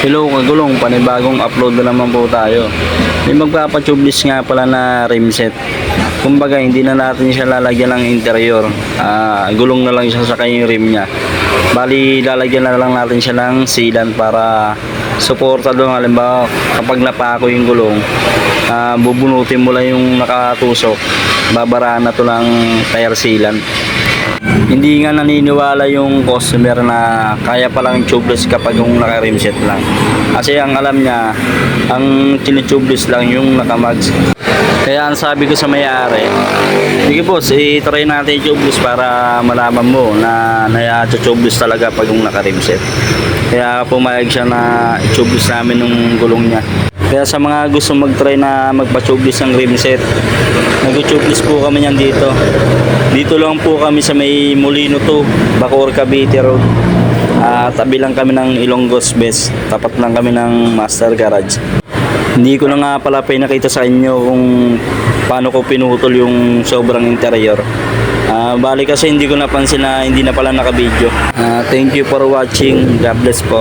Hello kagulong, panibagong upload na naman po tayo. May magpapatubeless nga pala na rim set. Kumbaga hindi na natin siya lalagyan ng interior. Gulong na lang siya sa kanyang rim niya. Bali lalagyan na lang natin siya ng sealant para suporta doon. Halimbawa kapag napako yung gulong, bubunutin mo lang yung nakatusok, babaraan na to lang tire sealant. Hindi nga naniniwala yung customer na kaya palang tubeless kapag yung naka-rim set lang. Kasi ang alam niya, ang tinitubeless lang yung naka-mags. Kaya ang sabi ko sa may-ari, sige boss, i-try natin yung tubeless para malaman mo na naya-tubeless talaga pag yung naka-rim set. Kaya pumayag siya na tubeless namin ng gulong niya. Kaya sa mga gusto mag-try na magpa-tubeless ng rim set, nag-tubeless po kami niyan dito. Dito lang po kami sa may Molino 2, Bacoor, Cavite Road. Tabi lang kami ng Ilonggos Best. Tapat lang kami ng Master Garage. Hindi ko na nga pala pinakita sa inyo kung paano ko pinutol yung sobrang interior. Bali kasi hindi ko napansin na hindi na pala naka-video. Thank you for watching. God bless po.